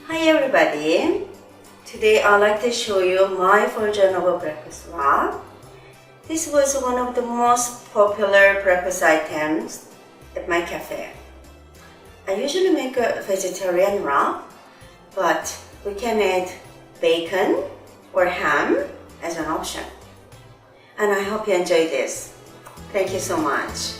Hi everybody! Today I'd like to show you my version of a breakfast wrap. This was one of the most popular breakfast items at my cafe. I usually make a vegetarian wrap, but we can add bacon or ham as an option. And I hope you enjoy this. Thank you so much.